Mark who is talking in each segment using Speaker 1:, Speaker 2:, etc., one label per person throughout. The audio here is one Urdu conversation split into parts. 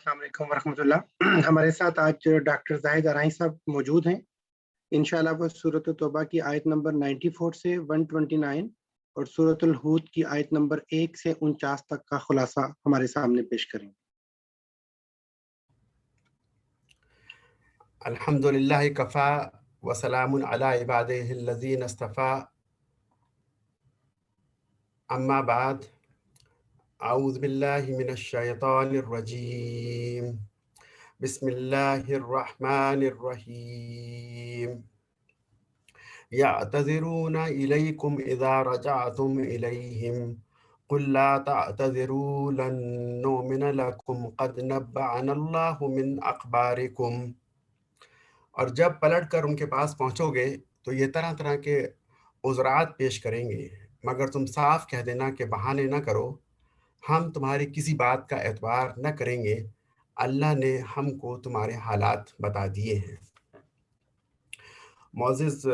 Speaker 1: السلام علیکم ورحمۃ اللہ۔ ہمارے ساتھ آج ڈاکٹر زاہد ارائیں صاحب موجود ہیں۔ انشاءاللہ وہ سورۃ توبہ کی آیت نمبر 94 سے 129 اور سورۃ الہود کی آیت نمبر 1 سے 49 تک کا خلاصہ ہمارے سامنے پیش کریں۔
Speaker 2: الحمدللہ کفا وسلام علی عبادہ الذین اصطفیٰ، اما بعد، اعوذ باللہ من الشیطان الرجیم، بسم اللہ الرحمن الرحیم، یعتذرون الیکم اذا رجعتم الیہم قل لا تعتذروا لن نؤمن لکم قد نبأنا اللہ من اخبارکم۔ اور جب پلٹ کر ان کے پاس پہنچو گے تو یہ طرح طرح کے عذرات پیش کریں گے، مگر تم صاف کہہ دینا کہ بہانے نہ کرو، ہم تمہاری کسی بات کا اعتبار نہ کریں گے، اللہ نے ہم کو تمہارے حالات بتا دیے ہیں۔ معزز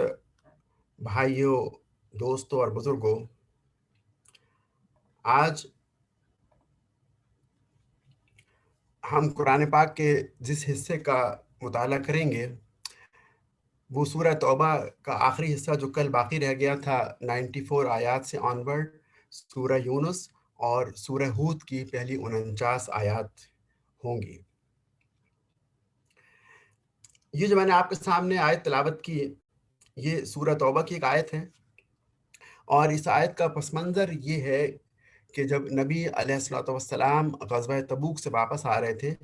Speaker 2: بھائیوں، دوستوں اور بزرگوں، آج ہم قرآن پاک کے جس حصے کا مطالعہ کریں گے وہ سورہ توبہ کا آخری حصہ جو کل باقی رہ گیا تھا 94 آیات سے آنورڈ، سورہ یونس اور سورہ ہود کی پہلی 49 آیات ہوں گی۔ یہ جو میں نے آپ کے سامنے آیت تلاوت کی، یہ سورہ توبہ کی ایک آیت ہے، اور اس آیت کا پس منظر یہ ہے کہ جب نبی علیہ الصلوۃ والسلام غزوہ تبوک سے واپس آ رہے تھے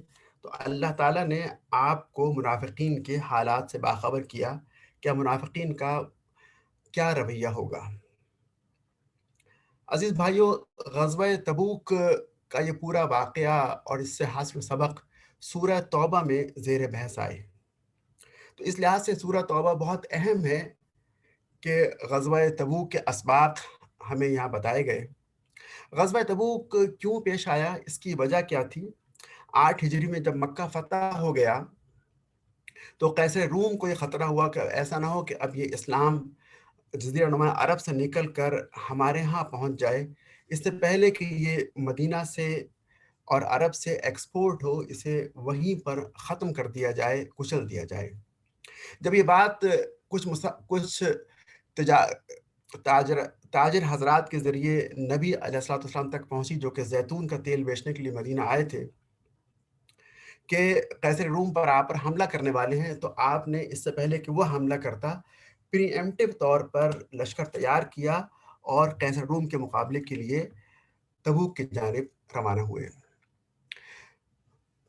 Speaker 2: تو اللہ تعالیٰ نے آپ کو منافقین کے حالات سے باخبر کیا کہ منافقین کا کیا رویہ ہوگا۔ عزیز بھائیوں، غزوہ تبوک کا یہ پورا واقعہ اور اس سے حاصل سبق سورہ توبہ میں زیر بحث آئے، تو اس لحاظ سے سورہ توبہ بہت اہم ہے کہ غزوہ تبوک کے اسباق ہمیں یہاں بتائے گئے۔ غزوہ تبوک کیوں پیش آیا، اس کی وجہ کیا تھی؟ 8 ہجری میں جب مکہ فتح ہو گیا تو قیصر روم کو یہ خطرہ ہوا کہ ایسا نہ ہو کہ اب یہ اسلام جزیرہ نما عرب سے نکل کر ہمارے ہاں پہنچ جائے، اس سے پہلے کہ یہ مدینہ سے اور عرب سے ایکسپورٹ ہو، اسے وہیں پر ختم کر دیا جائے، کچل دیا جائے۔ جب یہ بات کچھ تاجر حضرات کے ذریعے نبی علیہ الصلوۃ والسلام تک پہنچی، جو کہ زیتون کا تیل بیچنے کے لیے مدینہ آئے تھے، کہ قیصر روم پر آپ پر حملہ کرنے والے ہیں، تو آپ نے اس سے پہلے کہ وہ حملہ کرتا پری ایمپٹیو طور پر لشکر تیار کیا اور قیصر روم کے مقابلے کے لیے تبوک کی جانب روانہ ہوئے۔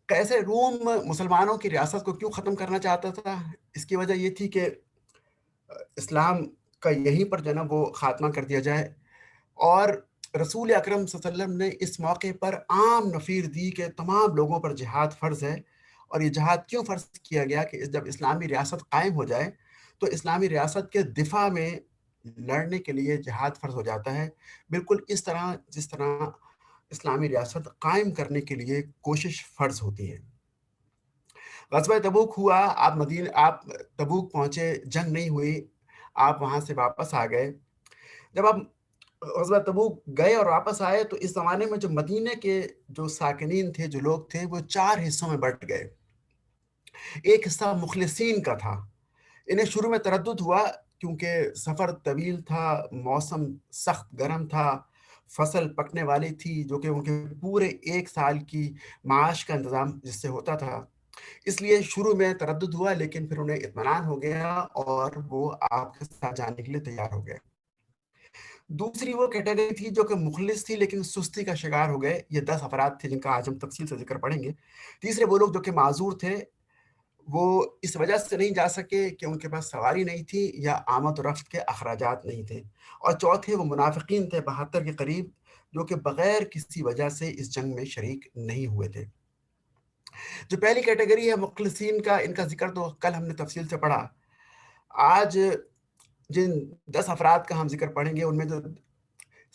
Speaker 2: قیصر روم مسلمانوں کی ریاست کو کیوں ختم کرنا چاہتا تھا؟ اس کی وجہ یہ تھی کہ اسلام کا یہیں پر جو ہے نا وہ خاتمہ کر دیا جائے، اور رسول اکرم صلی اللہ علیہ وسلم نے اس موقع پر عام نفیر دی کہ تمام لوگوں پر جہاد فرض ہے۔ اور یہ جہاد کیوں فرض کیا گیا کہ جب اسلامی ریاست قائم ہو جائے تو اسلامی ریاست کے دفاع میں لڑنے کے لیے جہاد فرض ہو جاتا ہے، بالکل اس طرح جس طرح اسلامی ریاست قائم کرنے کے لیے کوشش فرض ہوتی ہے۔ غزوہ تبوک ہوا، آپ تبوک پہنچے، جنگ نہیں ہوئی، آپ وہاں سے واپس آ گئے۔ جب آپ غزوہ تبوک گئے اور واپس آئے تو اس زمانے میں جو مدینے کے جو ساکنین تھے، جو لوگ تھے، وہ 4 حصوں میں بٹ گئے۔ ایک حصہ مخلصین کا تھا، انہیں شروع میں تردد ہوا کیونکہ سفر طویل تھا، موسم سخت گرم تھا، فصل پکنے والی تھی جو کہ ان کے پورے 1 سال کی معاش کا انتظام جس سے ہوتا تھا، اس لیے شروع میں تردد ہوا، لیکن پھر انہیں اطمینان ہو گیا اور وہ آپ کے ساتھ جانے کے لیے تیار ہو گئے۔ دوسری وہ کیٹیگری تھی جو کہ مخلص تھی لیکن سستی کا شکار ہو گئے، یہ 10 افراد تھے جن کا آج ہم تفصیل سے ذکر پڑھیں گے۔ تیسرے وہ لوگ جو کہ معذور تھے، وہ اس وجہ سے نہیں جا سکے کہ ان کے پاس سواری نہیں تھی یا آمد و رفت کے اخراجات نہیں تھے۔ اور چوتھے وہ منافقین تھے 72 کے قریب، جو کہ بغیر کسی وجہ سے اس جنگ میں شریک نہیں ہوئے تھے۔ جو پہلی کیٹیگری ہے مخلصین کا، ان کا ذکر تو کل ہم نے تفصیل سے پڑھا۔ آج جن 10 افراد کا ہم ذکر پڑھیں گے ان میں جو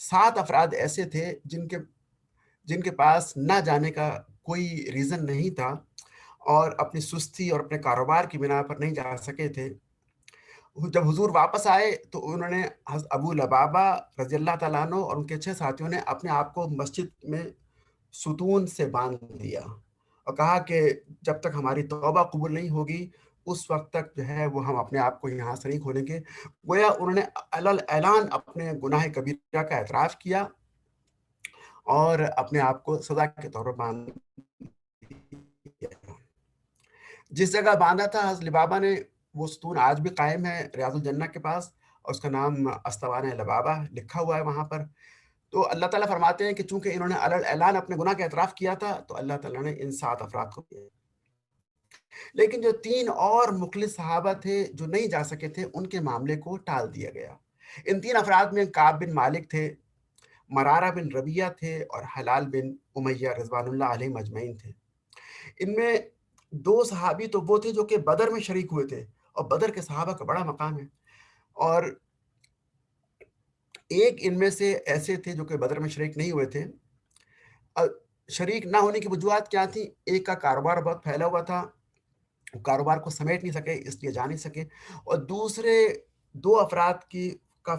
Speaker 2: 7 افراد ایسے تھے جن کے پاس نہ جانے کا کوئی ریزن نہیں تھا اور اپنی سستی اور اپنے کاروبار کی بنا پر نہیں جا سکے تھے۔ جب حضور واپس آئے تو انہوں نے حضرت ابو لبابہ رضی اللہ تعالیٰ عنہ اور ان کے 6 ساتھیوں نے اپنے آپ کو مسجد میں ستون سے باندھ دیا اور کہا کہ جب تک ہماری توبہ قبول نہیں ہوگی اس وقت تک جو ہے وہ ہم اپنے آپ کو یہاں سے نہیں کھولیں گے۔ گویا انہوں نے علل اعلان اپنے گناہ کبیرہ کا اعتراف کیا اور اپنے آپ کو سزا کے طور پر باندھ دیا۔ جس جگہ باندھا تھا حضرت لبابہ نے، وہ ستون آج بھی قائم ہے ریاض الجنہ کے پاس، اور اس کا نام استوانِ لبابہ لکھا ہوا ہے وہاں پر۔ تو اللہ تعالیٰ فرماتے ہیں کہ چونکہ انہوں نے علل اعلان اپنے گناہ کا اعتراف کیا تھا تو اللہ تعالیٰ نے ان 7 افراد کو دیا۔ لیکن جو 3 اور مخلص صحابہ تھے جو نہیں جا سکے تھے، ان کے معاملے کو ٹال دیا گیا۔ ان 3 افراد میں کعب بن مالک تھے، مرارہ بن ربیہ تھے، اور حلال بن امیہ رضوان اللہ علیہم اجمعین تھے۔ ان میں 2 صحابی تو وہ تھے جو کہ بدر میں شریک ہوئے تھے، اور بدر کے صحابہ کا بڑا مقام ہے، اور ایک ان میں سے ایسے تھے جو کہ بدر میں شریک نہیں ہوئے تھے۔ شریک نہ ہونے کی وجوہات کیا تھیں؟ ایک کا کاروبار بہت پھیلا ہوا تھا، کاروبار کو سمیٹ نہیں سکے اس لیے جا نہیں سکے، اور دوسرے 2 افراد کی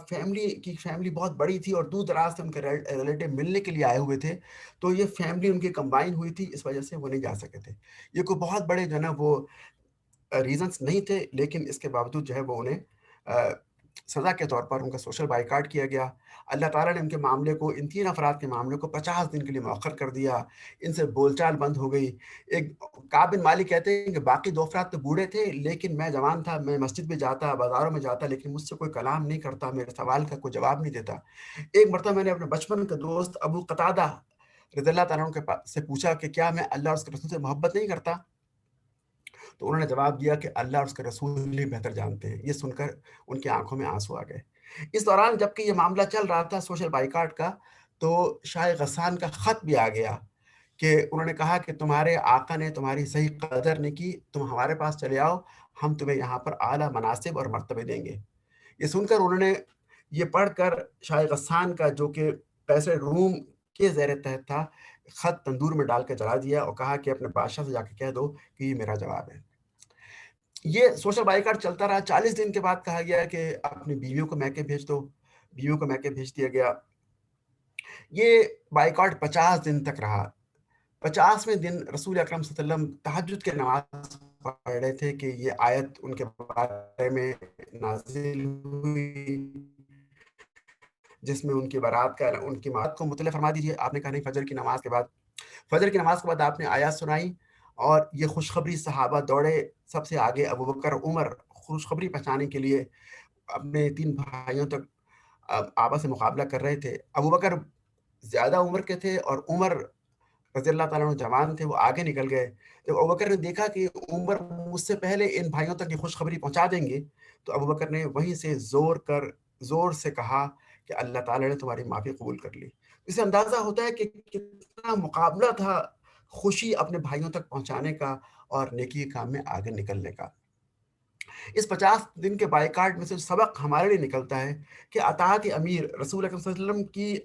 Speaker 2: فیملی بہت بڑی تھی اور دور دراز سے ان کے ریلیٹو ملنے کے لیے آئے ہوئے تھے، تو یہ فیملی ان کی کمبائن ہوئی تھی، اس وجہ سے وہ نہیں جا سکے تھے۔ یہ کوئی بہت بڑے جو ہے نا وہ ریزنس نہیں تھے، لیکن اس کے باوجود جو ہے وہ انہیں سزا کے طور پر ان کا سوشل بائیکاٹ کیا گیا۔ اللہ تعالیٰ نے ان کے معاملے کو، ان 3 افراد کے معاملے کو 50 دن کے لیے مؤخر کر دیا، ان سے بول چال بند ہو گئی۔ ایک کعب بن مالک کہتے ہیں کہ باقی 2 افراد تو بوڑھے تھے، لیکن میں جوان تھا، میں مسجد میں جاتا، بازاروں میں جاتا، لیکن مجھ سے کوئی کلام نہیں کرتا، میرے سوال کا کوئی جواب نہیں دیتا۔ ایک مرتبہ میں نے اپنے بچپن کا دوست ابو قتادہ رضی اللہ تعالیٰ عنہ کے پاس سے پوچھا کہ کیا میں اللہ اور اس کے رسول سے محبت نہیں کرتا؟ تو انہوں نے جواب دیا کہ اللہ اور اس کے رسول ہی بہتر جانتے ہیں۔ یہ سن کر ان کی آنکھوں میں آنسو آ گئے۔ اس دوران جبکہ یہ معاملہ چل رہا تھا سوشل بائیکاٹ کا، تو شاہ غسان کا خط بھی آ گیا کہ انہوں نے کہا کہ تمہارے آقا نے تمہاری صحیح قدر نہیں کی، تم ہمارے پاس چلے آؤ، ہم تمہیں یہاں پر اعلیٰ مناصب اور مرتبے دیں گے۔ یہ سن کر انہوں نے، یہ پڑھ کر شاہ غسان کا جو کہ قیصر روم کے زیر تحت تھا، خط تندور میں ڈال کے جلا دیا اور کہا کہ اپنے بادشاہ سے جا کے کہہ دو کہ یہ میرا جواب ہے۔ یہ سوشل بائیکاٹ چلتا رہا۔ 40 دن کے بعد کہا گیا کہ اپنی بیویوں کو میکے بھیج دو، بیویوں کو میکے بھیج دیا گیا۔ یہ بائیکاٹ 50 دن تک رہا۔ 50ویں دن رسول اکرم صلی اللہ علیہ وسلم تہجد کے نماز پڑھ رہے تھے کہ یہ آیت ان کے بارے میں نازل ہوئی جس میں ان کی بارات کا، ان کی موت کو مطلع فرما دیجیے۔ آپ نے کہا نہیں، فجر کی نماز کے بعد، فجر کی نماز کے بعد آپ نے آیات سنائی، اور یہ خوشخبری صحابہ دوڑے سب سے آگے، ابوبکر عمر خوشخبری پہنچانے کے لیے اپنے 3 بھائیوں تک آپس سے مقابلہ کر رہے تھے۔ ابوبکر زیادہ عمر کے تھے اور عمر رضی اللہ تعالیٰ عنہ جوان تھے، وہ آگے نکل گئے۔ جب ابوبکر نے دیکھا کہ عمر مجھ سے پہلے ان بھائیوں تک یہ خوشخبری پہنچا دیں گے، تو ابوبکر نے وہیں سے زور سے کہا کہ اللہ تعالیٰ نے تمہاری معافی قبول کر لی۔ اس سے اندازہ ہوتا ہے کہ کتنا مقابلہ تھا خوشی اپنے بھائیوں تک پہنچانے کا اور نیکی کے کام میں آگے نکلنے کا۔ اس 50 دن کے بائیکاٹ میں سے سبق ہمارے لیے نکلتا ہے کہ اطاعت امیر رسول اکرم صلی اللہ علیہ وسلم کی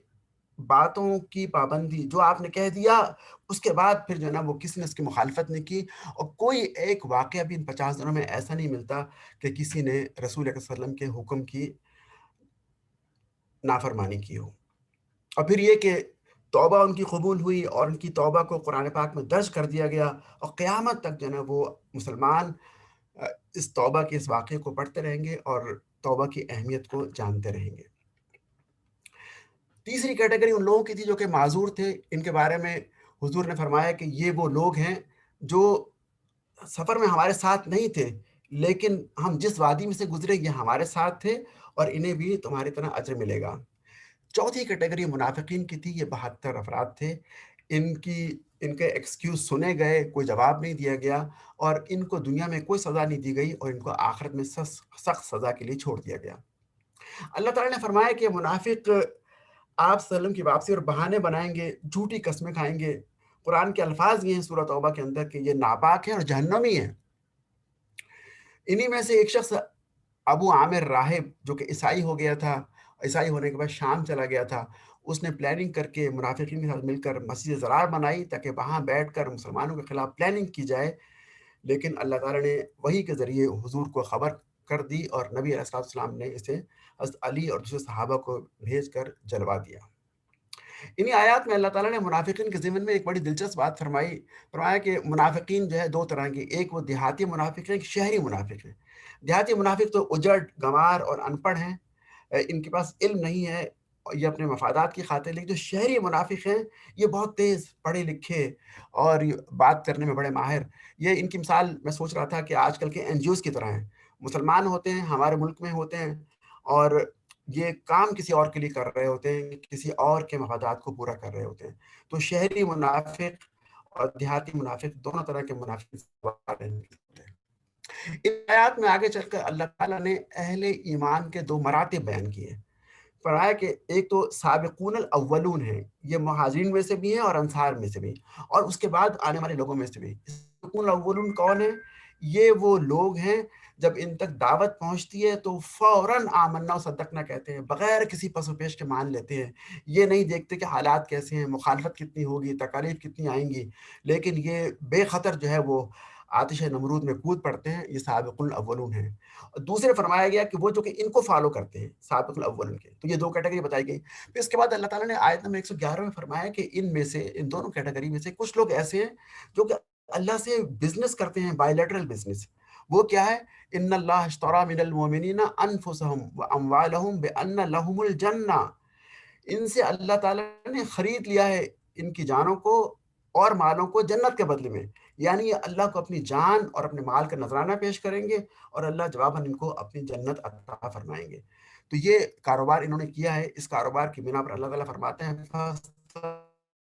Speaker 2: باتوں کی پابندی، جو آپ نے کہہ دیا اس کے بعد پھر جو ہے نا وہ کسی نے اس کی مخالفت نہیں کی، اور کوئی ایک واقعہ بھی ان 50 دنوں میں ایسا نہیں ملتا کہ کسی نے رسول اکرم صلی اللہ علیہ وسلم کے حکم کی نافرمانی کی ہو۔ اور پھر یہ کہ توبہ ان کی قبول ہوئی اور ان کی توبہ کو قرآن پاک میں درج کر دیا گیا، اور قیامت تک جو ہے نا وہ مسلمان اس توبہ کے اس واقعے کو پڑھتے رہیں گے اور توبہ کی اہمیت کو جانتے رہیں گے۔ تیسری کیٹیگری ان لوگوں کی تھی جو کہ معذور تھے۔ ان کے بارے میں حضور نے فرمایا کہ یہ وہ لوگ ہیں جو سفر میں ہمارے ساتھ نہیں تھے، لیکن ہم جس وادی میں سے گزرے یہ ہمارے ساتھ تھے، اور انہیں بھی تمہاری طرح اجر ملے گا۔ چوتھی کیٹیگری منافقین کی تھی۔ یہ 72 افراد تھے۔ ان کے ایکسکیوز سنے گئے، کوئی جواب نہیں دیا گیا، اور ان کو دنیا میں کوئی سزا نہیں دی گئی، اور ان کو آخرت میں سخت سزا کے لیے چھوڑ دیا گیا۔ اللہ تعالیٰ نے فرمایا کہ منافق آپ صلی اللہ علیہ وسلم کی واپسی اور بہانے بنائیں گے، جھوٹی قسمیں کھائیں گے۔ قرآن کے الفاظ یہ ہیں سورہ توبہ کے اندر کہ یہ ناپاک ہیں اور جہنمی ہیں۔ انہی میں سے ایک شخص ابو عامر راہب جو کہ عیسائی ہو گیا تھا، عیسائی ہونے کے بعد شام چلا گیا تھا، اس نے پلاننگ کر کے منافقین کے ساتھ مل کر مسجد زرار بنائی تاکہ وہاں بیٹھ کر مسلمانوں کے خلاف پلاننگ کی جائے، لیکن اللہ تعالیٰ نے وحی کے ذریعے حضور کو خبر کر دی، اور نبی علیہ السلام نے اسے حضرت علی اور دوسرے صحابہ کو بھیج کر جلوا دیا۔ انہی آیات میں اللہ تعالیٰ نے منافقین کے ضمن میں ایک بڑی دلچسپ بات فرمایا کہ منافقین جو ہے دو طرح کے، ایک وہ دیہاتی منافق ہیں، ایک شہری منافق ہیں۔ دیہاتی منافق تو اجڑ، گنوار اور ان پڑھ ہیں، ان کے پاس علم نہیں ہے، یہ اپنے مفادات کی خاطر، لیکن جو شہری منافق ہیں یہ بہت تیز، پڑھے لکھے اور یہ بات کرنے میں بڑے ماہر۔ یہ ان کی مثال میں سوچ رہا تھا کہ آج کل کے این جی اوز کی طرح ہیں، مسلمان ہوتے ہیں، ہمارے ملک میں ہوتے ہیں، اور یہ کام کسی اور کے لیے کر رہے ہوتے ہیں، کسی اور کے مفادات کو پورا کر رہے ہوتے ہیں۔ تو شہری منافق اور دیہاتی منافق دونوں طرح کے منافق ہوتے ہیں۔ ان آیات میں آگے چل کر اللہ تعالیٰ نے اہل ایمان کے دو مراتب بیان کیے، فرمایا کہ ایک تو سابقون الاولون ہیں، یہ مہاجرین میں سے بھی ہیں اور انصار میں سے بھی، اور اس کے بعد آنے والے لوگوں میں سے بھی۔ سابقون الاولون کون ہیں؟ یہ وہ لوگ ہیں جب ان تک دعوت پہنچتی ہے تو فوراً آمنا و صدقنا کہتے ہیں، بغیر کسی پس و پیش کے مان لیتے ہیں، یہ نہیں دیکھتے کہ حالات کیسے ہیں، مخالفت کتنی ہوگی، تکالیف کتنی آئیں گی، لیکن یہ بے خطر جو ہے وہ آتش نمرود میں کود پڑتے ہیں، یہ سابق الاولون ہیں۔ اور دوسرے فرمایا گیا کہ وہ جو کہ ان کو فالو کرتے ہیں، سابق الاولون کے، تو یہ دو کیٹیگری بتائی گئی۔ پھر اس کے بعد اللہ تعالیٰ نے آیت نمبر 111 میں فرمایا کہ ان میں سے، ان دونوں کیٹیگری میں سے کچھ لوگ ایسے ہیں جو کہ اللہ سے بزنس کرتے ہیں، بائیلیٹرل بزنس۔ وہ کیا ہے؟ ان اللہ اشترى من المؤمنین انفسهم واموالهم بان لهم الجنہ، ان سے اللہ تعالیٰ نے خرید لیا ہے ان کی جانوں کو اور مالوں کو جنت کے بدلے میں، یعنی یہ اللہ کو اپنی جان اور اپنے مال کا نذرانہ پیش کریں گے اور اللہ جواباً ان کو اپنی جنت عطا فرمائیں گے۔ تو یہ کاروبار انہوں نے کیا ہے، اس کاروبار کی بنا پر اللہ تعالیٰ فرماتے ہیں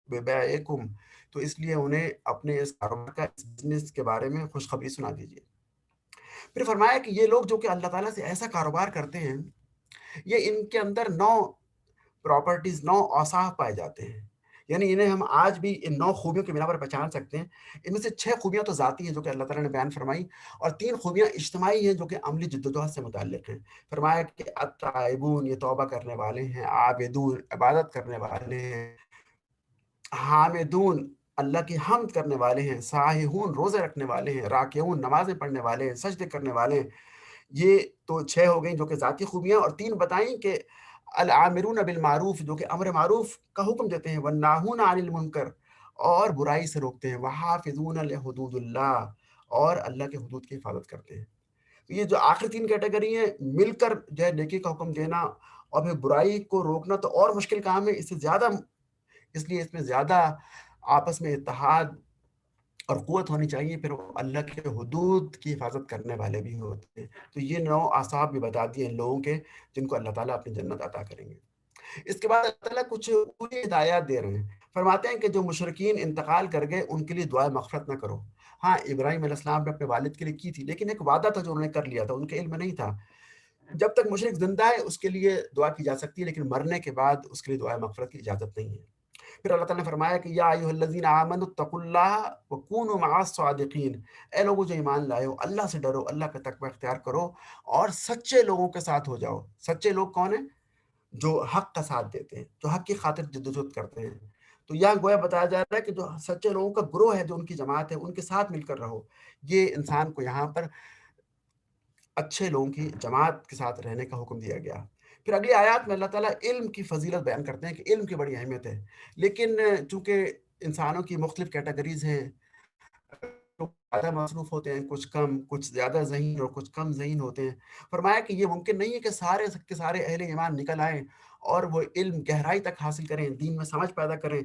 Speaker 2: بِبَيْعِكُمْ، تو اس لیے انہیں اپنے اس کاروبار کا، اس بزنس کے بارے میں خوشخبری سنا دیجیے۔ پھر فرمایا کہ یہ لوگ جو کہ اللہ تعالیٰ سے ایسا کاروبار کرتے ہیں، یہ ان کے اندر 9 پراپرٹیز، 9 اوصاف پائے جاتے ہیں، یعنی انہیں ہم آج بھی ان 9 خوبیوں کی بنا پر پہچان سکتے ہیں۔ ان میں سے 6 خوبیاں تو ذاتی ہیں جو کہ اللہ تعالیٰ نے بیان فرمائی، اور 3 خوبیاں اجتماعی ہیں جو کہ عملی جدوجہد سے متعلق ہیں۔ فرمایا کہ التائبون، یہ توبہ کرنے والے ہیں، عابدون، عبادت کرنے والے ہیں، حامدون، اللہ کی حمد کرنے والے ہیں، ساہحون، روزے رکھنے والے ہیں، راکعون، نمازیں پڑھنے والے ہیں، سجدے کرنے والے ہیں۔ یہ تو 6 ہو گئیں جو کہ ذاتی خوبیاں، اور 3 بتائیں کہ العامرون بالمعروف، جو کہ امر معروف کا حکم دیتے ہیں، والناہون عن المنکر، اور برائی سے روکتے ہیں، وحافظون لحدود اللہ، اور اللہ کے حدود کی حفاظت کرتے ہیں۔ تو یہ جو آخری 3 کیٹیگری ہیں، مل کر جو ہے نیکی کا حکم دینا اور پھر برائی کو روکنا تو اور مشکل کام ہے، اس لیے اس میں زیادہ آپس میں اتحاد اور قوت ہونی چاہیے، پھر وہ اللہ کے حدود کی حفاظت کرنے والے بھی ہوتے ہیں۔ تو یہ 9 اعصاب بھی بتا دیے ان لوگوں کے جن کو اللہ تعالیٰ اپنی جنت عطا کریں گے۔ اس کے بعد اللہ تعالیٰ کچھ پوری ہدایات دے رہے ہیں، فرماتے ہیں کہ جو مشرکین انتقال کر گئے ان کے لیے دعائے مغفرت نہ کرو۔ ہاں، ابراہیم علیہ السلام نے اپنے والد کے لیے کی تھی، لیکن ایک وعدہ تھا جو انہوں نے کر لیا تھا، ان کے علم میں نہیں تھا۔ جب تک مشرک زندہ ہے اس کے لیے دعا کی جا سکتی ہے، لیکن مرنے کے بعد اس کے لیے دعائے مغفرت کی اجازت نہیں ہے۔ پھر اللہ تعالیٰ نے فرمایا کہ یا ایھا الذین آمنوا اتقوا اللہ وکونوا مع الصادقین، اے لوگوں جو ایمان لائے ہو، اللہ سے ڈرو، اللہ کا تقوی اختیار کرو اور سچے لوگوں کے ساتھ ہو جاؤ۔ سچے لوگ کون ہیں؟ جو حق کا ساتھ دیتے ہیں، جو حق کی خاطر جدوجہد کرتے ہیں۔ تو یہاں گویا بتایا جا رہا ہے کہ جو سچے لوگوں کا گروہ ہے، جو ان کی جماعت ہے، ان کے ساتھ مل کر رہو۔ یہ انسان کو یہاں پر اچھے لوگوں کی جماعت کے ساتھ رہنے کا حکم دیا گیا۔ پھر اگلی آیات میں اللہ تعالیٰ علم کی فضیلت بیان کرتے ہیں کہ علم کی بڑی اہمیت ہے، لیکن چونکہ انسانوں کی مختلف کیٹیگریز ہیں، کچھ زیادہ مصروف ہوتے ہیں، کچھ کم، کچھ زیادہ ذہین اور کچھ کم ذہین ہوتے ہیں۔ فرمایا کہ یہ ممکن نہیں ہے کہ سارے کے سارے اہل ایمان نکل آئیں اور وہ علم گہرائی تک حاصل کریں، دین میں سمجھ پیدا کریں،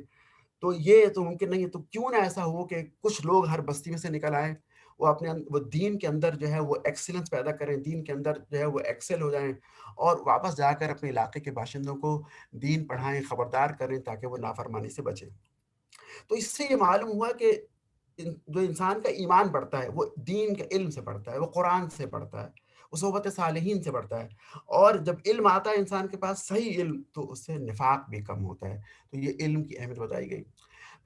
Speaker 2: تو یہ تو ممکن نہیں ہے۔ تو کیوں نہ ایسا ہو کہ کچھ لوگ ہر بستی میں سے نکل آئیں، وہ اپنے وہ دین کے اندر جو ہے وہ ایکسیلنس پیدا کریں، دین کے اندر جو ہے وہ ایکسل ہو جائیں، اور واپس جا کر اپنے علاقے کے باشندوں کو دین پڑھائیں، خبردار کریں تاکہ وہ نافرمانی سے بچیں۔ تو اس سے یہ معلوم ہوا کہ جو انسان کا ایمان بڑھتا ہے وہ دین کے علم سے بڑھتا ہے، وہ قرآن سے بڑھتا ہے، وہ صحبت صالحین سے بڑھتا ہے، اور جب علم آتا ہے انسان کے پاس صحیح علم تو اس سے نفاق بھی کم ہوتا ہے۔ تو یہ علم کی اہمیت بتائی گئی۔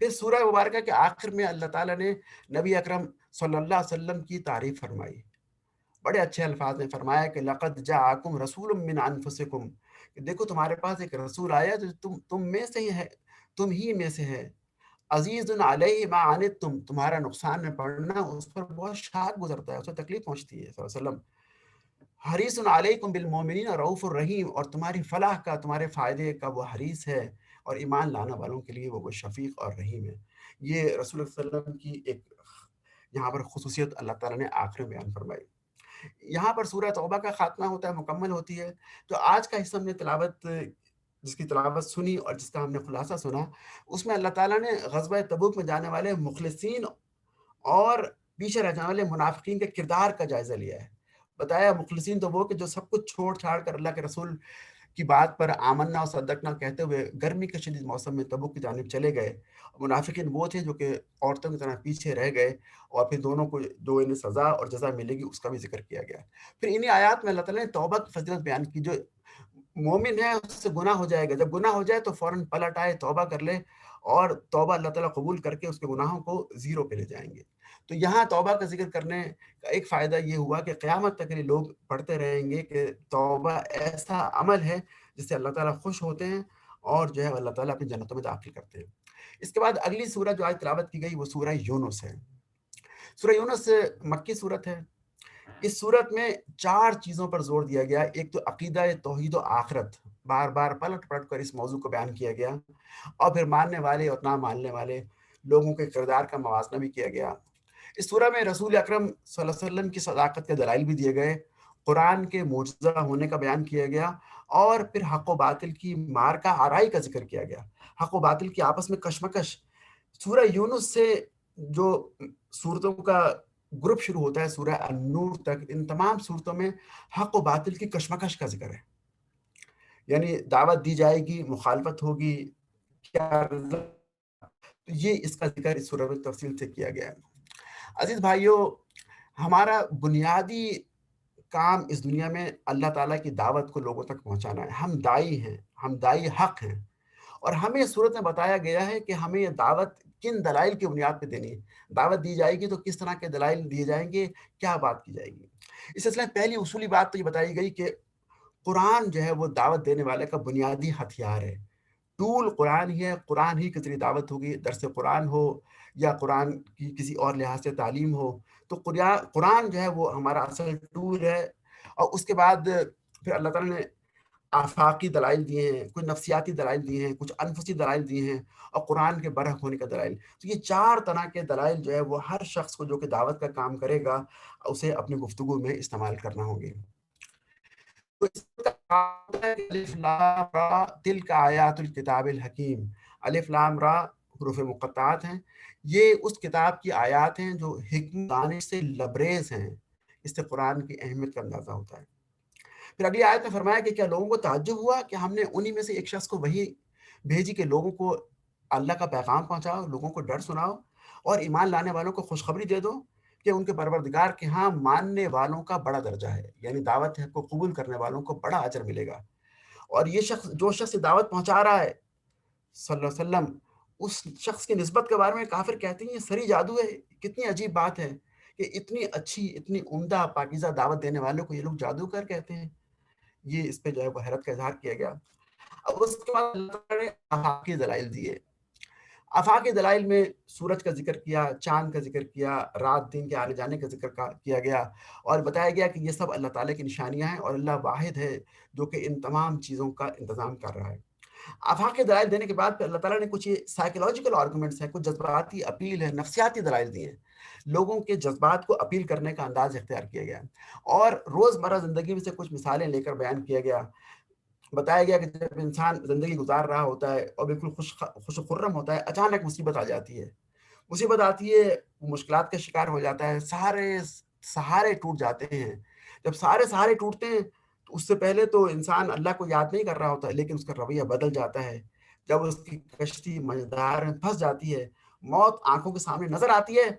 Speaker 2: پھر سورہ مبارکہ کے آخر میں اللہ تعالیٰ نے نبی اکرم صلی اللہ علیہ وسلم کی تعریف فرمائی، بڑے اچھے الفاظ میں فرمایا کہ لقد جاءکم رسول من انفسکم، کہ دیکھو تمہارے پاس ایک رسول آیا جو تم میں سے ہی ہے، تم ہی میں سے ہے، عزیز علیہ ما عنتم، تمہارا نقصان میں پڑنا اس پر بہت شاق گزرتا ہے، اس پر تکلیف پہنچتی ہے، صلی اللہ علیہ وسلم، حریص علیکم بالمؤمنین رؤوف الرحیم، اور تمہاری فلاح کا، تمہارے فائدے کا وہ حریص ہے اور ایمان لانے والوں کے لیے وہ شفیق اور رحیم ہے۔ یہ رسول اللہ صلی اللہ علیہ وسلم کی ایک یہاں پر خصوصیت اللہ تعالیٰ نے آخر میں بیان فرمائی۔ یہاں پر سورہ توبہ کا خاتمہ ہوتا ہے، مکمل ہوتی ہے۔ تو آج کا حصہ ہم نے جس کی تلاوت سنی اور جس کا ہم نے خلاصہ سنا، اس میں اللہ تعالیٰ نے غزوہ تبوک میں جانے والے مخلصین اور پیچھے رہ جانے والے منافقین کے کردار کا جائزہ لیا ہے۔ بتایا مخلصین تو وہ کہ جو سب کچھ چھوڑ چھاڑ کر اللہ کے رسول کی بات پر آمنا اور صدقنا کہتے ہوئے گرمی کے شدید موسم میں تبوک کی جانب چلے گئے۔ منافقین وہ تھے جو کہ عورتوں کی طرح پیچھے رہ گئے، اور پھر دونوں کو جو انہیں سزا اور جزا ملے گی اس کا بھی ذکر کیا گیا۔ پھر انہی آیات میں اللہ تعالیٰ نے توبہ کی فضیلت بیان کی۔ جو مومن ہے اس سے گناہ ہو جائے گا، جب گناہ ہو جائے تو فوراً پلٹ آئے، توبہ کر لے، اور توبہ اللہ تعالیٰ قبول کر کے اس کے گناہوں کو زیرو پہ لے جائیں گے۔ تو یہاں توبہ کا ذکر کرنے کا ایک فائدہ یہ ہوا کہ قیامت تک یہ لوگ پڑھتے رہیں گے کہ توبہ ایسا عمل ہے جس سے اللہ تعالیٰ خوش ہوتے ہیں اور جو ہے اللہ تعالیٰ اپنی جنتوں میں داخل کرتے ہیں۔ اس کے بعد اگلی سورہ جو آج تلاوت کی گئی وہ سورہ یونس ہے۔ سورہ یونس مکی صورت ہے۔ اس صورت میں 4 چیزوں پر زور دیا گیا۔ ایک تو عقیدہ توحید و آخرت، بار بار پلٹ پلٹ کر اس موضوع کو بیان کیا گیا، اور پھر ماننے والے اور نہ ماننے والے لوگوں کے کردار کا موازنہ بھی کیا گیا۔ اس سورہ میں رسول اکرم صلی اللہ علیہ وسلم کی صداقت کے دلائل بھی دیے گئے، قرآن کے معجزہ ہونے کا بیان کیا گیا، اور پھر حق و باطل کی مارکہ آرائی کا ذکر کیا گیا، حق و باطل کی آپس میں کشمکش۔ سورہ یونس سے جو صورتوں کا گروپ شروع ہوتا ہے سورہ النور تک، ان تمام صورتوں میں حق و باطل کی کشمکش کا ذکر ہے، یعنی دعوت دی جائے گی، مخالفت ہوگی، کیا تو یہ اس کا ذکر اس سورہ میں تفصیل سے کیا گیا ہے۔ عزیز بھائیوں، ہمارا بنیادی کام اس دنیا میں اللہ تعالیٰ کی دعوت کو لوگوں تک پہنچانا ہے۔ ہم دائی ہیں، ہم دائی حق ہیں، اور ہمیں اس صورت میں بتایا گیا ہے کہ ہمیں یہ دعوت کن دلائل کی بنیاد پہ دینی ہے۔ دعوت دی جائے گی تو کس طرح کے دلائل دیے جائیں گے، کیا بات کی جائے گی۔ اس سلسلے میں پہلی اصولی بات تو یہ بتائی گئی کہ قرآن جو ہے وہ دعوت دینے والے کا بنیادی ہتھیار ہے۔ ٹول قرآن ہی ہے، قرآن ہی کے ذریعے دعوت ہوگی، درس قرآن ہو یا قرآن کی کسی اور لحاظ سے تعلیم ہو، تو قرآن جو ہے وہ ہمارا اصل ٹول ہے۔ اور اس کے بعد پھر اللہ تعالیٰ نے آفاقی دلائل دیے ہیں، کچھ نفسیاتی دلائل دیے ہیں، کچھ انفسی دلائل دیے ہیں، اور قرآن کے برحق ہونے کا دلائل۔ تو یہ 4 طرح کے دلائل جو ہے وہ ہر شخص کو جو کہ دعوت کا کام کرے گا اسے اپنی گفتگو میں استعمال کرنا ہوں گے۔ تو اس کا الف لام را تلک آیات الکتاب الحکیم، الف لام را حروف مقطعات ہیں، یہ اس کتاب کی آیات ہیں جو حکمت دانش سے لبریز ہیں۔ اس سے قرآن کی اہمیت کا اندازہ ہوتا ہے۔ پھر اگلی آیت میں فرمایا کہ کیا لوگوں کو تعجب ہوا کہ ہم نے انہی میں سے ایک شخص کو وحی بھیجی کہ لوگوں کو اللہ کا پیغام پہنچاؤ، لوگوں کو ڈر سناؤ، اور ایمان لانے والوں کو خوشخبری دے دو کہ ان کے پروردگار کے ہاں ماننے والوں کا بڑا درجہ ہے، یعنی دعوت کو قبول کرنے والوں کو بڑا اجر ملے گا۔ اور یہ شخص جو شخص دعوت پہنچا رہا ہے صلی اللہ علیہ وسلم، اس شخص کی نسبت کے بارے میں کافر کہتے ہیں یہ سری جادو ہے۔ کتنی عجیب بات ہے کہ اتنی اچھی، اتنی عمدہ پاکیزہ دعوت دینے والوں کو یہ لوگ جادوگر کہتے ہیں۔ یہ اس پہ جو ہے وہ حیرت کا اظہار کیا گیا۔ اب اس کے بعد اللہ تعالیٰ نے آفاقی دلائل دیے۔ آفاقی دلائل میں سورج کا ذکر کیا، چاند کا ذکر کیا، رات دن کے آنے جانے کا ذکر کیا گیا، اور بتایا گیا کہ یہ سب اللہ تعالیٰ کی نشانیاں ہیں، اور اللہ واحد ہے جو کہ ان تمام چیزوں کا انتظام کر رہا ہے۔ آفاقی دلائل دینے کے بعد پھر اللہ تعالیٰ نے کچھ یہ سائیکولوجیکل آرگومنٹس ہیں، کچھ جذباتی اپیل ہے، نفسیاتی دلائل دیے ہیں۔ لوگوں کے جذبات کو اپیل کرنے کا انداز اختیار کیا گیا، اور روزمرہ زندگی میں سے کچھ مثالیں لے کر بیان کیا گیا۔ بتایا گیا کہ جب انسان زندگی گزار رہا ہوتا ہے اور بالکل خوش و خرم ہوتا ہے، اچانک مصیبت آ جاتی ہے، مصیبت آتی ہے، وہ مشکلات کا شکار ہو جاتا ہے، سارے سہارے ٹوٹ جاتے ہیں۔ جب سارے سہارے ٹوٹتے ہیں تو اس سے پہلے تو انسان اللہ کو یاد نہیں کر رہا ہوتا ہے، لیکن اس کا رویہ بدل جاتا ہے۔ جب اس کی کشتی مجدار میں پھنس جاتی ہے، موت آنکھوں کے سامنے نظر آتی ہے،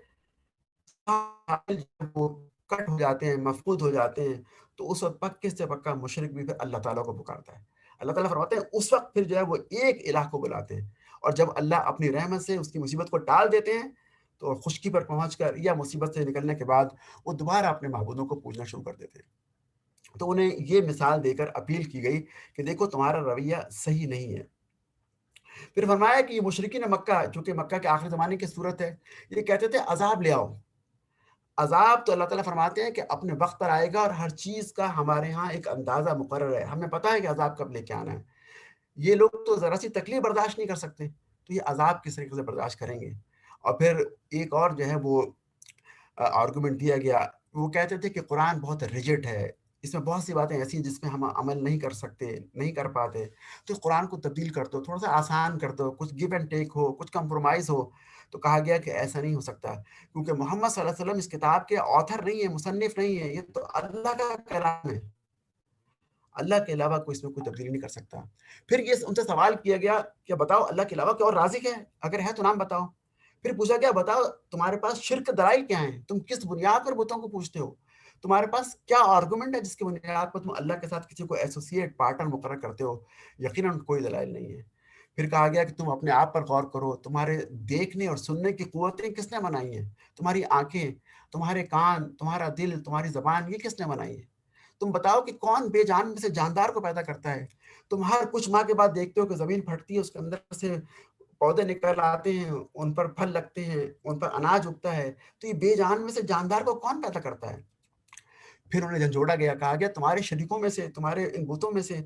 Speaker 2: وہ کٹ ہو جاتے ہیں، مفقود ہو جاتے ہیں، تو اس وقت پکے سے پکا مشرک بھی پھر اللہ تعالیٰ کو پکارتا ہے۔ اللہ تعالیٰ فرماتے ہیں اس وقت پھر جو ہے وہ ایک الہ کو بلاتے ہیں، اور جب اللہ اپنی رحمت سے اس کی مصیبت کو ٹال دیتے ہیں تو خشکی پر پہنچ کر یا مصیبت سے نکلنے کے بعد وہ دوبارہ اپنے معبودوں کو پوجنا شروع کر دیتے ہیں۔ تو انہیں یہ مثال دے کر اپیل کی گئی کہ دیکھو تمہارا رویہ صحیح نہیں ہے۔ پھر فرمایا کہ یہ مشرکین مکہ، چونکہ مکہ کے آخری زمانے کی صورت ہے، یہ کہتے تھے عذاب لے آؤ۔ عذاب تو اللہ تعالیٰ فرماتے ہیں کہ اپنے وقت پر آئے گا، اور ہر چیز کا ہمارے ہاں ایک اندازہ مقرر ہے، ہمیں پتہ ہے کہ عذاب کب لے کے آنا ہے۔ یہ لوگ تو ذرا سی تکلیف برداشت نہیں کر سکتے، تو یہ عذاب کس طریقے سے برداشت کریں گے؟ اور پھر ایک اور جو ہے وہ آرگومنٹ دیا گیا، وہ کہتے تھے کہ قرآن بہت ریجڈ ہے، اس میں بہت سی باتیں ایسی ہیں جس پہ ہم عمل نہیں کر سکتے، نہیں کر پاتے، تو قرآن کو تبدیل کر دو، تھوڑا سا آسان کر دو، کچھ گیو اینڈ ٹیک ہو، کچھ کمپرومائز ہو۔ تو کہا گیا کہ ایسا نہیں ہو سکتا، کیونکہ محمد صلی اللہ علیہ وسلم اس کتاب کے آتھر نہیں ہے، مصنف نہیں ہے، یہ تو اللہ کا کلام ہے، اللہ کے علاوہ کوئی اس میں کوئی تبدیلی نہیں کر سکتا۔ پھر یہ ان سے سوال کیا گیا کہ بتاؤ اللہ کے علاوہ کوئی اور رازق ہے؟ اگر ہے تو نام بتاؤ۔ پھر پوچھا گیا بتاؤ تمہارے پاس شرک کے دلائل کیا ہیں؟ تم کس بنیاد پر بتوں کو پوچھتے ہو؟ تمہارے پاس کیا آرگومنٹ ہے جس کی بنیاد پر تم اللہ کے ساتھ کسی کو ایسوسیٹ پارٹنر مقرر کرتے ہو؟ یقیناً کوئی دلائل نہیں ہے۔ پھر کہا گیا کہ تم اپنے آپ پر غور کرو، تمہارے دیکھنے اور سننے کی قوتیں کس نے بنائی ہیں؟ تمہاری آنکھیں، تمہارے کان، تمہارا دل، تمہاری زبان، یہ کس نے بنائی ہے؟ تم بتاؤ کہ کون بے جان میں سے جاندار کو پیدا کرتا ہے؟ تم ہر کچھ ماہ کے بعد دیکھتے ہو کہ زمین پھٹتی ہے، اس کے اندر سے پودے نکل آتے ہیں، ان پر پھل لگتے ہیں، ان پر اناج اگتا ہے، تو یہ بے جان میں سے جاندار کو کون پیدا کرتا ہے؟ پھر انہیں جھنجھوڑا گیا، کہا گیا تمہارے شریکوں میں سے، تمہارے ان بتوں میں سے،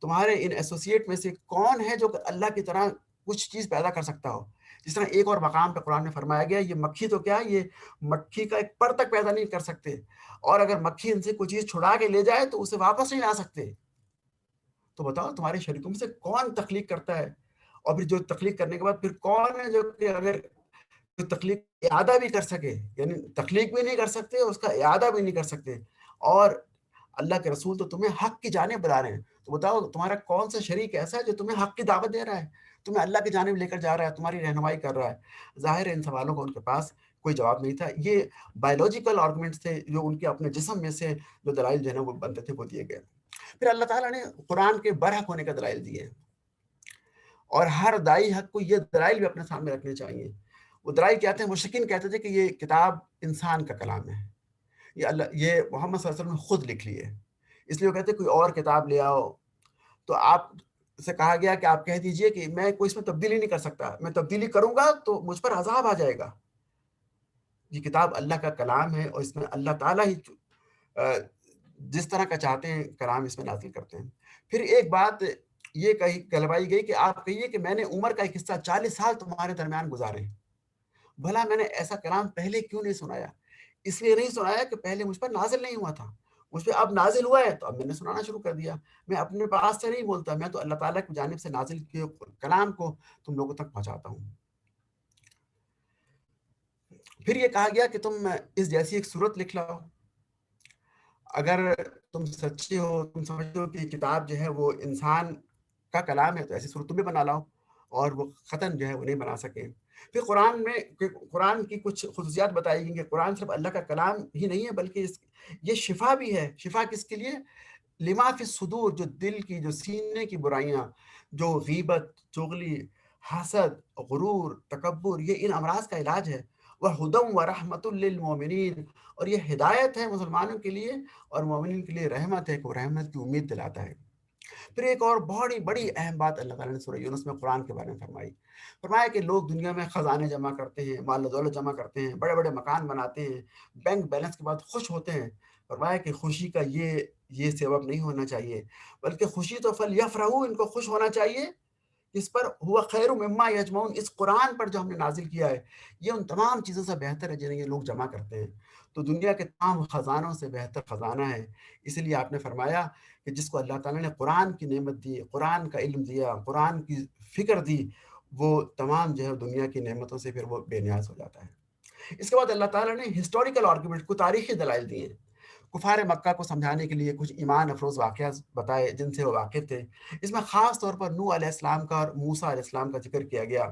Speaker 2: تمہارے ان ایسوسیٹ میں سے کون ہے جو کہ اللہ کی طرح کچھ چیز پیدا کر سکتا ہو؟ جس طرح ایک اور مقام پہ قرآن میں فرمایا گیا یہ مکھی تو کیا، یہ مکھی کا ایک پر تک پیدا نہیں کر سکتے، اور اگر مکھی ان سے کوئی چیز چھڑا کے لے جائے تو اسے واپس نہیں لا سکتے۔ تو بتاؤ تمہارے شریکوں میں سے کون تخلیق کرتا ہے؟ اور پھر جو تخلیق کرنے کے بعد پھر کون ہے جو کہ اگر کوئی تخلیق اعادہ بھی کر سکے، یعنی تخلیق بھی نہیں کر سکتے، اس کا اعادہ بھی نہیں کر سکتے، اور اللہ کے رسول تو تمہیں حق کی جانب بلا رہے ہیں، تو بتاؤ تمہارا کون سا شریک ایسا ہے جو تمہیں حق کی دعوت دے رہا ہے، تمہیں اللہ کی جانب لے کر جا رہا ہے، تمہاری رہنمائی کر رہا ہے؟ ظاہر ہے ان سوالوں کا ان کے پاس کوئی جواب نہیں تھا، یہ بایولوجیکل آرگومنٹس تھے جو ان کے اپنے جسم میں سے جو دلائل جو ہے نا وہ بنتے تھے وہ دیے گئے۔ پھر اللہ تعالیٰ نے قرآن کے برحق ہونے کا دلائل دیے، اور ہر دائی حق کو یہ دلائل بھی اپنے سامنے رکھنے چاہیے۔ وہ دلائل کہتے ہیں، مشرکین کہتے تھے کہ یہ کتاب انسان کا کلام ہے، یہ محمد صلی اللہ علیہ وسلم نے خود لکھ لی ہے، اس لیے وہ کہتے ہیں کوئی اور کتاب لے آؤ۔ تو آپ سے کہا گیا کہ آپ کہہ دیجئے کہ میں کوئی اس میں تبدیلی نہیں کر سکتا، میں تبدیلی کروں گا تو مجھ پر عذاب آ جائے گا۔ یہ کتاب اللہ کا کلام ہے، اور اس میں اللہ تعالیٰ ہی جس طرح کا چاہتے ہیں کلام اس میں نازل کرتے ہیں۔ پھر ایک بات یہ کہلوائی گئی کہ آپ کہیے کہ میں نے عمر کا ایک حصہ 40 سال تمہارے درمیان گزارے ہیں، بھلا میں نے ایسا کلام پہلے کیوں نہیں سنایا؟ اس لیے نہیں سنایا کہ پہلے مجھ پر نازل نہیں ہوا تھا، مجھ پہ اب نازل ہوا ہے تو اب میں نے سنانا شروع کر دیا۔ میں اپنے پاس سے نہیں بولتا، میں تو اللہ تعالیٰ کی جانب سے نازل کیے کلام کو تم لوگوں تک پہنچاتا ہوں۔ پھر یہ کہا گیا کہ تم اس جیسی ایک صورت لکھ لاؤ، اگر تم سچے ہو، تم سمجھتے ہو کہ کتاب جو ہے وہ انسان کا کلام ہے، تو ایسی صورت تم بھی بنا لاؤ، اور وہ ختم جو ہے وہ نہیں بنا سکے۔ پھر قرآن کی کچھ خصوصیات بتائی گئی کہ قرآن صرف اللہ کا کلام ہی نہیں ہے بلکہ یہ شفا بھی ہے۔ شفا کس کے لیے؟ لما فی الصدور، جو دل کی، جو سینے کی برائیاں، جو غیبت، چغلی، حسد، غرور، تکبر، یہ ان امراض کا علاج ہے۔ وَهُدًى وَرَحْمَةٌ لِّلْمُؤْمِنِينَ، اور یہ ہدایت ہے مسلمانوں کے لیے، اور مومنین کے لیے رحمت ہے کہ وہ رحمت کی امید دلاتا ہے۔ پھر ایک اور بڑی بڑی اہم بات اللہ تعالیٰ نے سورہ یونس میں قرآن کے بارے میں فرمائی، فرمایا کہ لوگ دنیا میں خزانے جمع کرتے ہیں، مال و دولت جمع کرتے ہیں، بڑے بڑے مکان بناتے ہیں، بینک بیلنس کے بعد خوش ہوتے ہیں۔ فرمایا کہ خوشی کا یہ سبب نہیں ہونا چاہیے، بلکہ خوشی تو فَلْيَفْرَحُوا، ان کو خوش ہونا چاہیے اس پر، ہوا خیر مما یجمعون، اس قرآن پر جو ہم نے نازل کیا ہے، یہ ان تمام چیزوں سے بہتر ہے جنہیں یہ لوگ جمع کرتے ہیں۔ تو دنیا کے تمام خزانوں سے بہتر خزانہ ہے۔ اس لیے آپ نے فرمایا کہ جس کو اللہ تعالیٰ نے قرآن کی نعمت دی، قرآن کا علم دیا، قرآن کی فکر دی، وہ تمام جو ہے دنیا کی نعمتوں سے پھر وہ بے نیاز ہو جاتا ہے۔ اس کے بعد اللہ تعالیٰ نے ہسٹوریکل آرگومنٹ کو، تاریخی دلائل دیے ہیں، کفار مکہ کو سمجھانے کے لیے کچھ ایمان افروز واقعات بتائے جن سے وہ واقف تھے۔ اس میں خاص طور پر نوح علیہ السلام کا اور موسیٰ علیہ السلام کا ذکر کیا گیا،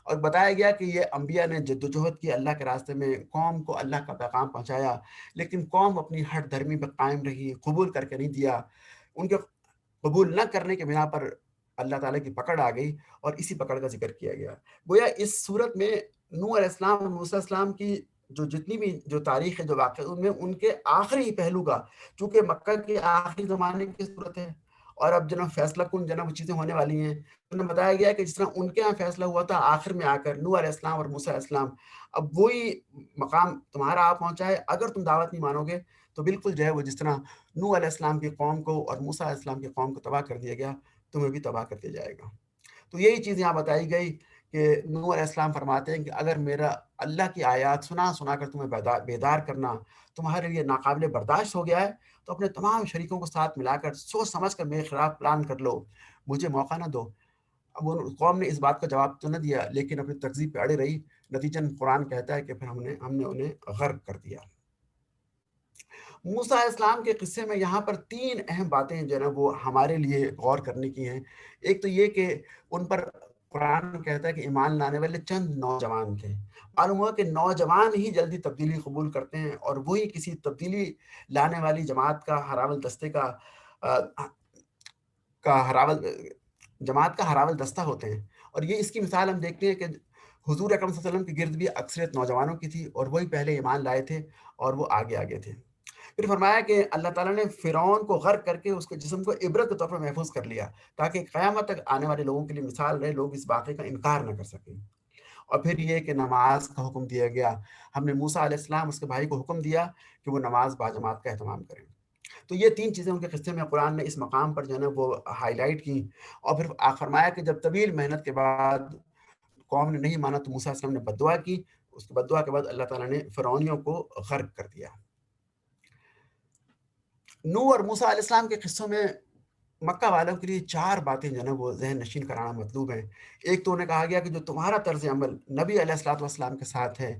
Speaker 2: اور بتایا گیا کہ یہ انبیاء نے جد و جہد کی اللہ کے راستے میں، قوم کو اللہ کا پیغام پہنچایا، لیکن قوم اپنی ہٹ دھرمی پہ قائم رہی، قبول کر کے نہیں دیا۔ ان کے قبول نہ کرنے کے بنا پر اللہ تعالیٰ کی پکڑ آ گئی، اور اسی پکڑ کا ذکر کیا گیا۔ گویا اس صورت میں نوح علیہ السلام اور موسیٰ علیہ السلام کی جو جتنی بھی جو تاریخ ہے، جو واقع، ان میں ان کے آخری پہلو کا، چونکہ مکہ کے آخری زمانے کی صورت ہے، اور اب جناب فیصلہ کن جناب وہ چیزیں ہونے والی ہیں، انہیں بتایا گیا کہ جس طرح ان کے یہاں فیصلہ ہوا تھا آخر میں آ کر نوح علیہ السلام اور موسیٰ علیہ السلام، اب وہی مقام تمہارا آپ پہنچا ہے۔ اگر تم دعوت نہیں مانو گے تو بالکل جو ہے وہ جس طرح نوح علیہ السلام کی قوم کو اور موسیٰ علیہ السلام کی قوم کو تباہ کر دیا گیا، تمہیں بھی تباہ کر دیا جائے گا۔ تو یہی چیز یہاں بتائی گئی کہ نوح علیہ السلام فرماتے ہیں کہ اگر میرا اللہ کی آیات سنا سنا کر تمہیں بیدار کرنا تمہارے لیے ناقابل برداشت ہو گیا ہے، تو اپنے تمام شریکوں کو ساتھ ملا کر سوچ سمجھ کر میرے خلاف پلان کر لو، مجھے موقع نہ دو۔ اب ان قوم نے اس بات کا جواب تو نہ دیا، لیکن اپنی تکذیب پہ اڑی رہی۔ نتیجن قرآن کہتا ہے کہ پھر ہم نے انہیں غرق کر دیا۔ موسیٰ علیہ السلام کے قصے میں یہاں پر 3 اہم باتیں جو ہے نا وہ ہمارے لیے غور کرنے کی ہیں۔ ایک تو یہ کہ ان پر قرآن کہتا ہے کہ ایمان لانے والے چند نوجوان تھے۔ معلوم ہوا کہ نوجوان ہی جلدی تبدیلی قبول کرتے ہیں، اور وہی کسی تبدیلی لانے والی جماعت کا ہراول دستے کا ہراول دستہ ہوتے ہیں۔ اور یہ اس کی مثال ہم دیکھتے ہیں کہ حضور اکرم صلی اللہ علیہ وسلم کی گرد بھی اکثریت نوجوانوں کی تھی، اور وہی پہلے ایمان لائے تھے اور وہ آگے تھے۔ پھر فرمایا کہ اللہ تعالیٰ نے فرعون کو غرق کر کے اس کے جسم کو عبرت کے طور پر محفوظ کر لیا، تاکہ قیامت تک آنے والے لوگوں کے لیے مثال رہے، لوگ اس واقعے کا انکار نہ کر سکیں۔ اور پھر یہ کہ نماز کا حکم دیا گیا، ہم نے موسیٰ علیہ السلام اس کے بھائی کو حکم دیا کہ وہ نماز باجماعت کا اہتمام کریں۔ تو یہ 3 چیزیں ان کے قصے میں قرآن نے اس مقام پر جو ہے نا وہ ہائی لائٹ کی۔ اور پھر فرمایا کہ جب طویل محنت کے بعد قوم نے نہیں مانا تو موسیٰ علیہ السلام نے بد دعا کی، اس کی بد دعا کے بعد اللہ تعالیٰ نے فرعونیوں کو غرق کر دیا۔ نوح اور موسیٰ علیہ السلام کے قصوں میں مکہ والوں کے لیے 4 باتیں جو ہے نا وہ ذہن نشین کرانا مطلوب ہیں۔ ایک تو انہیں کہا گیا کہ جو تمہارا طرز عمل نبی علیہ الصلوۃ والسلام کے ساتھ ہے،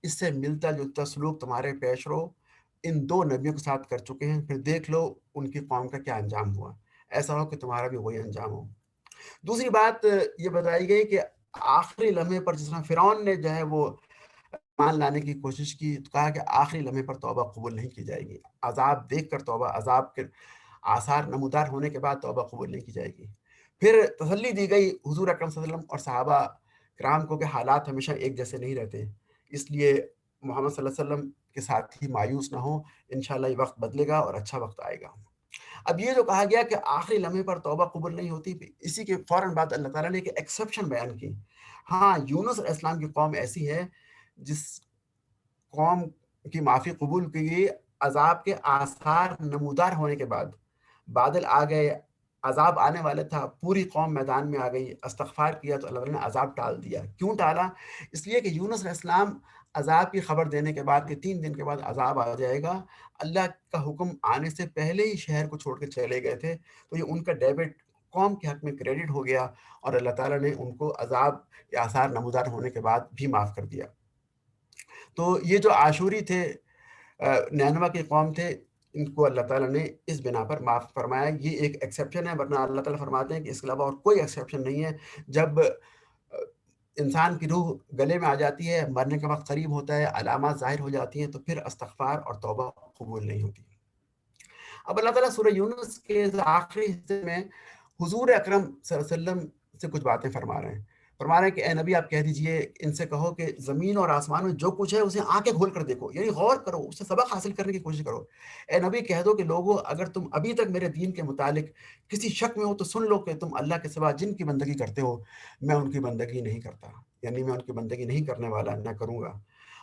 Speaker 2: اس سے ملتا جلتا سلوک تمہارے پیش رو ان 2 نبیوں کے ساتھ کر چکے ہیں، پھر دیکھ لو ان کی قوم کا کیا انجام ہوا، ایسا ہو کہ تمہارا بھی وہی انجام ہو۔ دوسری بات یہ بتائی گئی کہ آخری لمحے پر جس طرح فرعون نے جو ہے وہ ایمان لانے کی کوشش کی، تو کہا کہ آخری لمحے پر توبہ قبول نہیں کی جائے گی، عذاب دیکھ کر توبہ، عذاب کے آثار نمودار ہونے کے بعد توبہ قبول نہیں کی جائے گی۔ پھر تسلی دی گئی حضور اکرم صلی اللہ علیہ وسلم اور صحابہ کرام کو کہ حالات ہمیشہ ایک جیسے نہیں رہتے، اس لیے محمد صلی اللہ علیہ وسلم کے ساتھ ہی مایوس نہ ہوں، انشاءاللہ یہ وقت بدلے گا اور اچھا وقت آئے گا۔ اب یہ جو کہا گیا کہ آخری لمحے پر توبہ قبول نہیں ہوتی، اسی کے فوراً بعد اللہ تعالیٰ نے ایک ایکسیپشن بیان کی۔ ہاں، یونس علیہ السلام کی قوم ایسی ہے جس قوم کی معافی قبول کی گئی، عذاب کے آثار نمودار ہونے کے بعد بادل آ گئے، عذاب آنے والا تھا، پوری قوم میدان میں آ گئی، استغفار کیا تو اللہ تعالیٰ نے عذاب ٹال دیا۔ کیوں ٹالا؟ اس لیے کہ یونس علیہ السلام عذاب کی خبر دینے کے بعد کہ 3 دن کے بعد عذاب آ جائے گا، اللہ کا حکم آنے سے پہلے ہی شہر کو چھوڑ کے چلے گئے تھے، تو یہ ان کا ڈیبٹ قوم کے حق میں کریڈٹ ہو گیا، اور اللہ تعالیٰ نے ان کو عذاب کے آثار نمودار ہونے کے بعد بھی معاف کر دیا۔ تو یہ جو عاشوری تھے، نینوا کی قوم تھے، ان کو اللہ تعالیٰ نے اس بنا پر معاف فرمایا۔ یہ ایک ایکسیپشن ہے، ورنہ اللہ تعالیٰ فرماتے ہیں کہ اس کے علاوہ اور کوئی ایکسیپشن نہیں ہے۔ جب انسان کی روح گلے میں آ جاتی ہے، مرنے کا وقت قریب ہوتا ہے، علامات ظاہر ہو جاتی ہیں، تو پھر استغفار اور توبہ قبول نہیں ہوتی۔ اب اللہ تعالیٰ سورہ یونس کے آخری حصے میں حضور اکرم صلی اللہ علیہ وسلم سے کچھ باتیں فرما رہے ہیں کہ اے نبی آپ کہہ دیجئے ان سے کہو کہ زمین اور آسمان میں جو کچھ ہے اسے آنکھیں کھول کر دیکھو، یعنی غور کرو، اس سے سبق حاصل کرنے کی کوشش کرو۔ اے نبی کہہ دو کہ لوگو اگر تم ابھی تک میرے دین کے متعلق کسی شک میں ہو تو سن لو کہ تم اللہ کے سوا جن کی بندگی کرتے ہو میں ان کی بندگی نہیں کرتا، یعنی میں ان کی بندگی نہیں کرنے والا، نہ کروں گا۔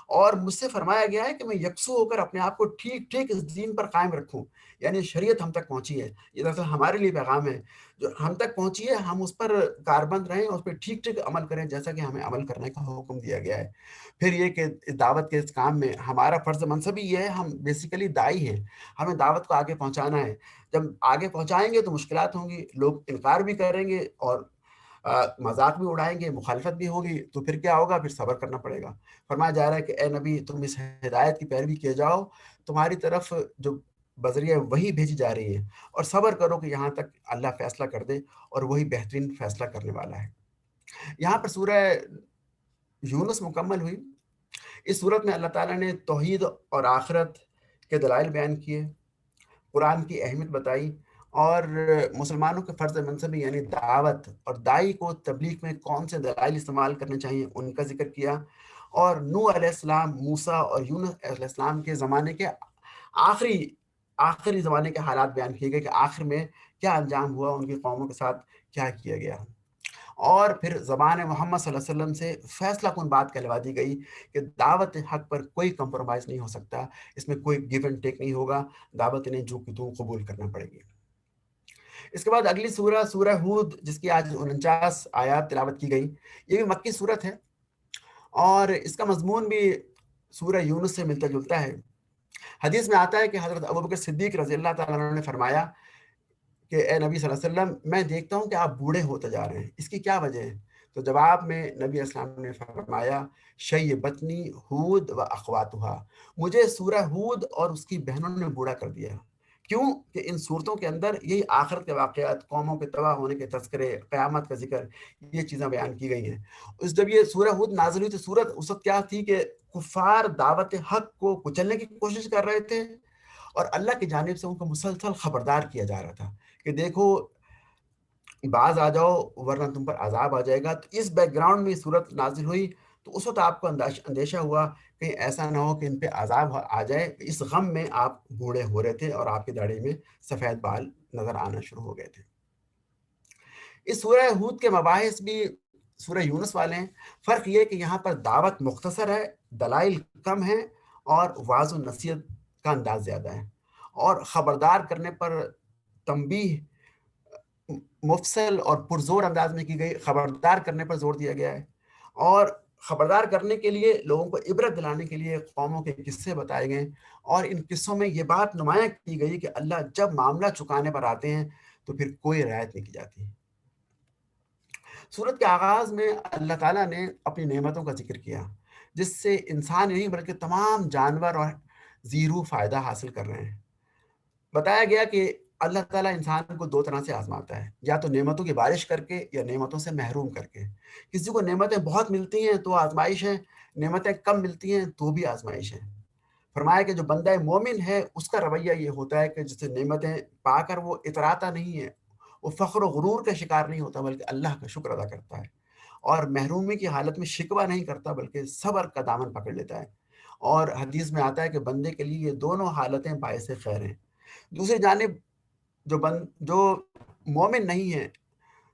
Speaker 2: اور مجھ سے فرمایا گیا ہے کہ میں یکسو ہو کر اپنے آپ کو ٹھیک ٹھیک اس دین پر قائم رکھوں، یعنی شریعت ہم تک پہنچی ہے، یہ دراصل ہمارے لیے پیغام ہے جو ہم تک پہنچی ہے، ہم اس پر کاربند رہیں اور اس پہ ٹھیک ٹھیک عمل کریں جیسا کہ ہمیں عمل کرنے کا حکم دیا گیا ہے۔ پھر یہ کہ دعوت کے اس کام میں ہمارا فرض منصب یہ ہے، ہم بیسیکلی دائی ہیں، ہمیں دعوت کو آگے پہنچانا ہے۔ جب آگے پہنچائیں گے تو مشکلات ہوں گی، لوگ انکار بھی کریں گے اور مذاق بھی اڑائیں گے، مخالفت بھی ہوگی، تو پھر کیا ہوگا؟ پھر صبر کرنا پڑے گا۔ فرمایا جا رہا ہے کہ اے نبی تم اس ہدایت کی پیروی کیے جاؤ، تمہاری طرف جو بذریعہ وہی بھیجی جا رہی ہے، اور صبر کرو کہ یہاں تک اللہ فیصلہ کر دے، اور وہی بہترین فیصلہ کرنے والا ہے۔ یہاں پر سورہ یونس مکمل ہوئی۔ اس صورت میں اللہ تعالیٰ نے توحید اور آخرت کے دلائل بیان کیے، قرآن کی اہمیت بتائی، اور مسلمانوں کے فرض منصبی یعنی دعوت اور دائی کو تبلیغ میں کون سے دلائل استعمال کرنے چاہیے ان کا ذکر کیا، اور نوح علیہ السلام، موسیٰ اور یونس علیہ السلام کے زمانے کے آخری زمانے کے حالات بیان کیے گئے کہ آخر میں کیا انجام ہوا، ان کی قوموں کے ساتھ کیا کیا گیا۔ اور پھر زبان محمد صلی اللہ علیہ وسلم سے فیصلہ کن بات کہلوا دی گئی کہ دعوت حق پر کوئی کمپرومائز نہیں ہو سکتا، اس میں کوئی گیو اینڈ ٹیک نہیں ہوگا، دعوت انہیں جو کہ تو قبول کرنا پڑے گی۔ اس کے بعد اگلی سورہ سورہ ہود، جس کی آج 49 آیات تلاوت کی گئی، یہ بھی مکی صورت ہے اور اس کا مضمون بھی سورہ یونس سے ملتا جلتا ہے۔ حدیث میں آتا ہے کہ حضرت ابوبکر صدیق رضی اللہ تعالیٰ عنہ نے فرمایا کہ اے نبی صلی اللہ علیہ وسلم، میں دیکھتا ہوں کہ آپ بوڑھے ہوتے جا رہے ہیں، اس کی کیا وجہ ہے؟ تو جواب میں نبی اسلام نے فرمایا، شیبتنی ہود و اخواتہا، مجھے سورہ ہود اور اس کی بہنوں نے بوڑھا کر دیا۔ کیوں؟ کہ ان صورتوں کے اندر یہی آخرت کے واقعات، قوموں کے تباہ ہونے کے تذکرے، قیامت کا ذکر، یہ چیزیں بیان کی گئی ہیں۔ اس جب یہ سورہ ہود نازل ہوئی تو سورت اس وقت کیا تھی کہ کفار دعوت حق کو کچلنے کی کوشش کر رہے تھے اور اللہ کی جانب سے ان کو مسلسل خبردار کیا جا رہا تھا کہ دیکھو باز آ جاؤ ورنہ تم پر عذاب آ جائے گا۔ تو اس بیک گراؤنڈ میں یہ صورت نازل ہوئی تو اس وقت آپ کو اندیشہ ہوا کہیں ایسا نہ ہو کہ ان پہ عذاب آ جائے۔ اس غم میں آپ بوڑھے ہو رہے تھے اور آپ کی داڑھی میں سفید بال نظر آنا شروع ہو گئے تھے۔ اس سورہ ہود کے مباحث بھی سورہ یونس والے ہیں، فرق یہ کہ یہاں پر دعوت مختصر ہے، دلائل کم ہیں اور وعظ و نصیحت کا انداز زیادہ ہے، اور خبردار کرنے پر تنبیہ مفصل اور پرزور انداز میں کی گئی، خبردار کرنے پر زور دیا گیا ہے، اور خبردار کرنے کے لیے لوگوں کو عبرت دلانے کے لیے قوموں کے قصے بتائے گئے، اور ان قصوں میں یہ بات نمایاں کی گئی کہ اللہ جب معاملہ چکانے پر آتے ہیں تو پھر کوئی رعایت نہیں کی جاتی۔ سورت کے آغاز میں اللہ تعالیٰ نے اپنی نعمتوں کا ذکر کیا، جس سے انسان نہیں بلکہ تمام جانور اور زیرو فائدہ حاصل کر رہے ہیں۔ بتایا گیا کہ اللہ تعالیٰ انسان کو دو طرح سے آزماتا ہے، یا تو نعمتوں کی بارش کر کے یا نعمتوں سے محروم کر کے۔ کسی کو نعمتیں بہت ملتی ہیں تو آزمائش ہے، نعمتیں کم ملتی ہیں تو بھی آزمائش ہے۔ فرمایا کہ جو بندہ مومن ہے اس کا رویہ یہ ہوتا ہے کہ جسے نعمتیں پا کر وہ اتراتا نہیں ہے، وہ فخر و غرور کا شکار نہیں ہوتا بلکہ اللہ کا شکر ادا کرتا ہے، اور محرومی کی حالت میں شکوہ نہیں کرتا بلکہ صبر کا دامن پکڑ لیتا ہے۔ اور حدیث میں آتا ہے کہ بندے کے لیے یہ دونوں حالتیں باعث خیر ہیں۔ دوسری جانب جو مومن نہیں ہیں،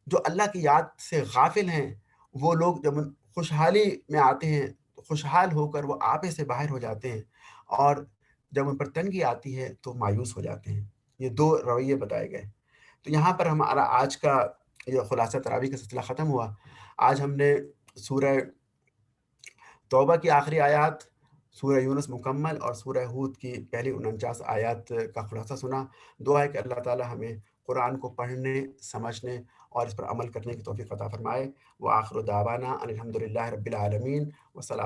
Speaker 2: جو اللہ کی یاد سے غافل ہیں، وہ لوگ جب خوشحالی میں آتے ہیں تو خوشحال ہو کر وہ آپے سے باہر ہو جاتے ہیں، اور جب ان پر تنگی آتی ہے تو مایوس ہو جاتے ہیں۔ یہ دو رویے بتائے گئے۔ تو یہاں پر ہمارا آج کا یہ خلاصہ تراویح کا سلسلہ ختم ہوا۔ آج ہم نے سورہ توبہ کی آخری آیات، سورہ یونس مکمل اور سورہ ہود کی پہلی 49 آیات کا خلاصہ سنا۔ دعا ہے کہ اللہ تعالیٰ ہمیں قرآن کو پڑھنے، سمجھنے اور اس پر عمل کرنے کی توفیق عطا فرمائے۔ وآخر دعوانا ان الحمد للہ رب العالمین، وصلاۃ